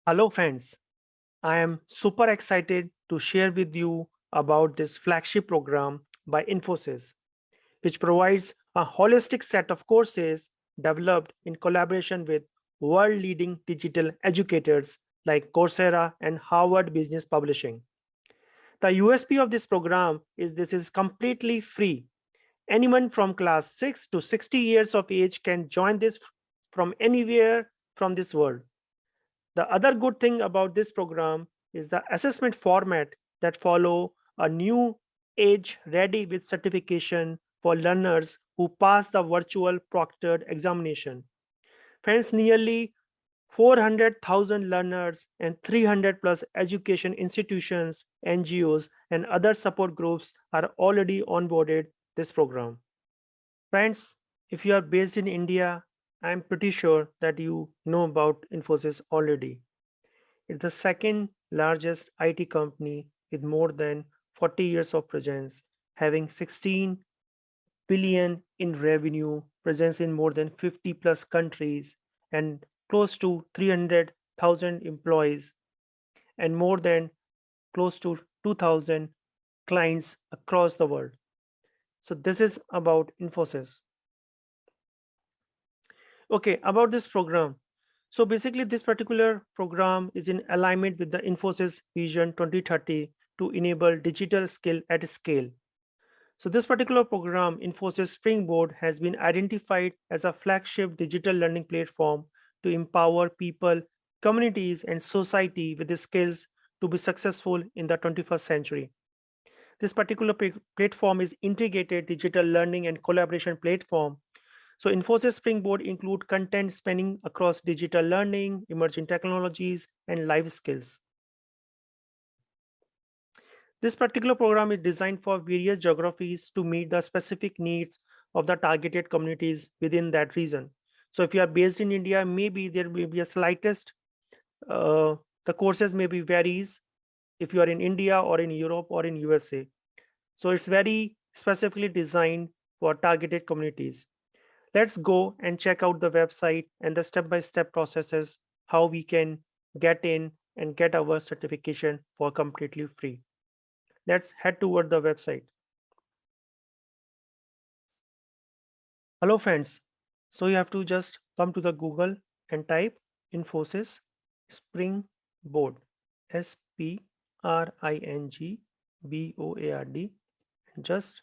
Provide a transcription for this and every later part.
Hello, friends. I am super excited to share with you about this flagship program by Infosys, which provides a holistic set of courses developed in collaboration with world leading digital educators like Coursera and Harvard Business Publishing. The USP of this program is this is completely free. Anyone from class 6 to 60 years of age can join this from anywhere from this world. The other good thing about this program is the assessment format that follow a new age ready with certification for learners who pass the virtual proctored examination. Friends, nearly 400,000 learners and 300 plus education institutions, NGOs, and other support groups are already onboarded this program. Friends, if you are based in India, I'm pretty sure that you know about Infosys already. It's the second largest IT company with more than 40 years of presence, having 16 billion in revenue, presence in more than 50 plus countries, and close to 300,000 employees, and more than close to 2,000 clients across the world. So, this is about Infosys. Okay, about this program. So basically, this particular program is in alignment with the Infosys Vision 2030 to enable digital skill at scale. So this particular program, Infosys Springboard, has been identified as a flagship digital learning platform to empower people, communities, and society with the skills to be successful in the 21st century. This particular platform is integrated digital learning and collaboration platform. So Infosys Springboard include content spanning across digital learning, emerging technologies, and life skills. This particular program is designed for various geographies to meet the specific needs of the targeted communities within that region. So if you are based in India, maybe there will be a slightest, uh, the courses maybe varies if you are in India or in Europe or in USA. So it's very specifically designed for targeted communities. Let's go and check out the website and the step-by-step processes how we can get in and get our certification for completely free. Let's head toward the website. Hello friends. So you have to just come to the Google and type Infosys Springboard, Springboard, and just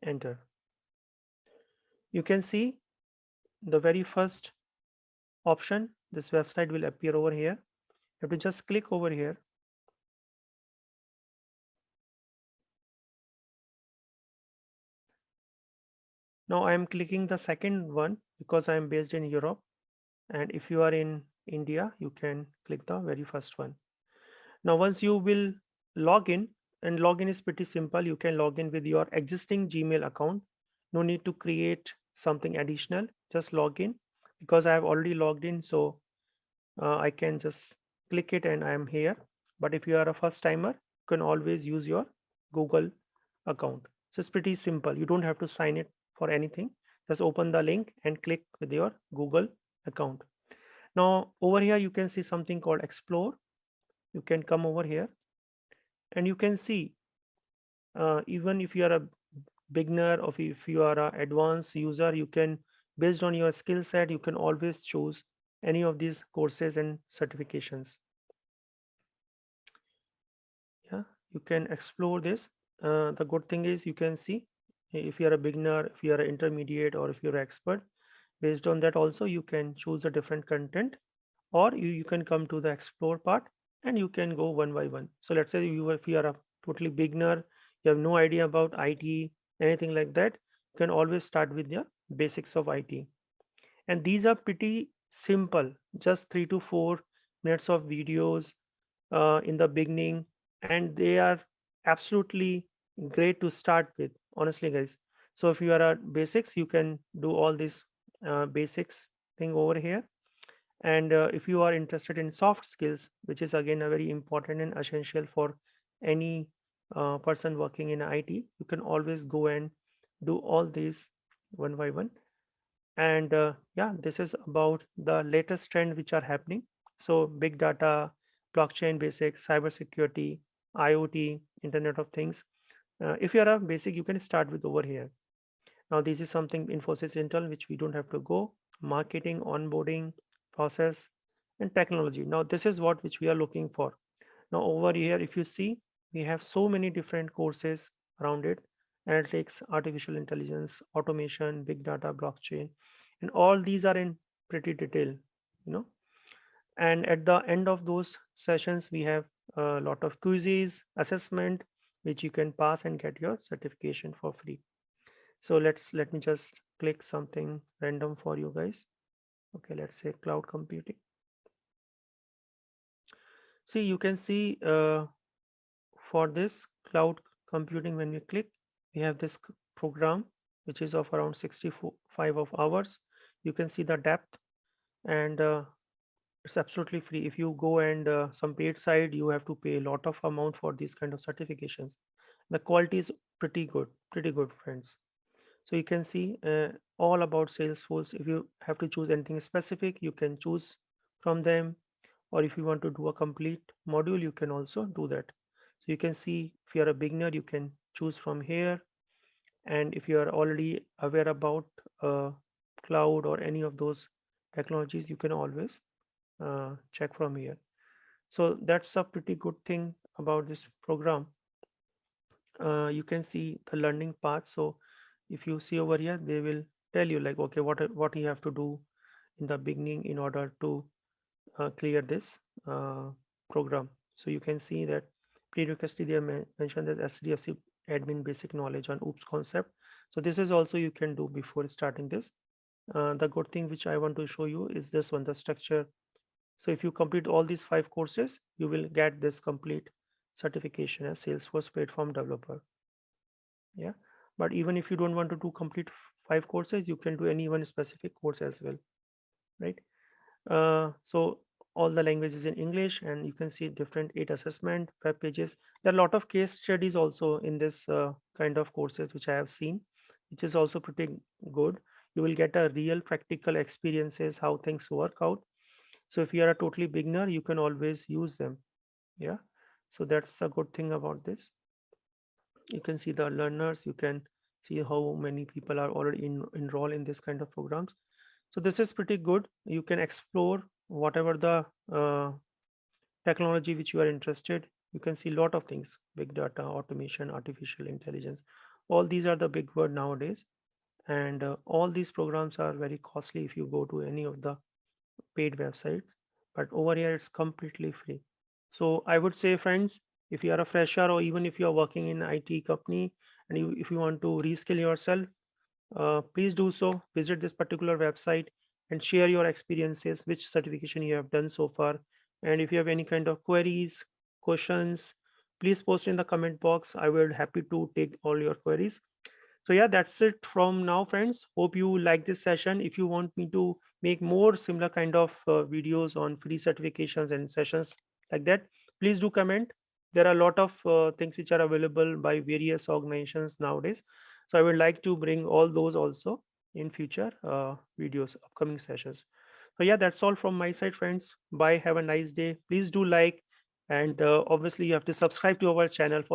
enter. You can see the very first option. This website will appear over here. You have to just click over here. Now I am clicking the second one because I am based in Europe. And if you are in India, you can click the very first one. Now, once you will log in, and login is pretty simple, you can log in with your existing Gmail account. No need to create something additional, just log in because I have already logged in. So I can just click it and I am here. But if you are a first timer, you can always use your Google account. So it's pretty simple. You don't have to sign it for anything. Just open the link and click with your Google account. Now over here, you can see something called Explore. You can come over here and you can see even if you are a beginner or if you are an advanced user, you can, based on your skill set, you can always choose any of these courses and certifications. Yeah, you can explore this. The good thing is you can see if you are a beginner, if you are an intermediate, or if you're an expert. Based on that also you can choose a different content, or you can come to the explore part and you can go one by one. So let's say if you are a totally beginner, you have no idea about IT, anything like that, you can always start with the basics of IT. And these are pretty simple, just 3 to 4 minutes of videos in the beginning, and they are absolutely great to start with, honestly guys. So if you are a basics, you can do all this basics thing over here. And if you are interested in soft skills, which is again a very important and essential for any person working in IT, you can always go and do all these one by one. And yeah, this is about the latest trend which are happening. So big data, blockchain basics, cybersecurity, IoT, Internet of Things. If you are a basic, you can start with over here. Now this is something Infosys Intel, which we don't have to go. Marketing, onboarding, process, and technology. Now this is what which we are looking for. Now over here, if you see, we have so many different courses around it: analytics, artificial intelligence, automation, big data, blockchain, and all these are in pretty detail, you know. And at the end of those sessions, we have a lot of quizzes, assessment, which you can pass and get your certification for free. So let me just click something random for you guys. Okay, let's say cloud computing. See, you can see for this cloud computing, when we click, we have this program which is of around 65 of hours. You can see the depth, and it's absolutely free. If you go and some paid side, you have to pay a lot of amount for these kind of certifications. The quality is pretty good, friends. So you can see all about Salesforce. If you have to choose anything specific, you can choose from them, or if you want to do a complete module, you can also do that. So you can see, if you're a beginner, you can choose from here, and if you are already aware about cloud or any of those technologies, you can always check from here. So that's a pretty good thing about this program. You can see the learning path. So if you see over here, they will tell you like, okay, what you have to do in the beginning in order to clear this program. So you can see that prerequisite they mentioned that SDFC admin basic knowledge on OOPS concept. So this is also you can do before starting this. The good thing which I want to show you is this one, the structure. So if you complete all these 5 courses, you will get this complete certification as Salesforce platform developer. Yeah, but even if you don't want to do complete 5 courses, you can do any one specific course as well, right? So all the languages in English, and you can see different 8 assessment web pages. There are a lot of case studies also in this kind of courses which I have seen, which is also pretty good. You will get a real practical experiences how things work out. So if you are a totally beginner, you can always use them. Yeah, so that's the good thing about this. You can see the learners, you can see how many people are already enrolled in this kind of programs. So this is pretty good. You can explore whatever the technology which you are interested. You can see a lot of things: big data, automation, artificial intelligence. All these are the big word nowadays, and all these programs are very costly if you go to any of the paid websites, but over here it's completely free. So I would say, friends, if you are a fresher or even if you are working in IT company, and if you want to reskill yourself, please do so. Visit this particular website and share your experiences, which certification you have done so far. And if you have any kind of queries, questions, please post in the comment box. I will happy to take all your queries. So yeah, that's it from now, friends. Hope you like this session. If you want me to make more similar kind of videos on free certifications and sessions like that, please do comment. There are a lot of things which are available by various organizations nowadays. So I would like to bring all those also in future videos, upcoming sessions. So yeah, that's all from my side, friends. Bye. Have a nice day. Please do like, and obviously you have to subscribe to our channel for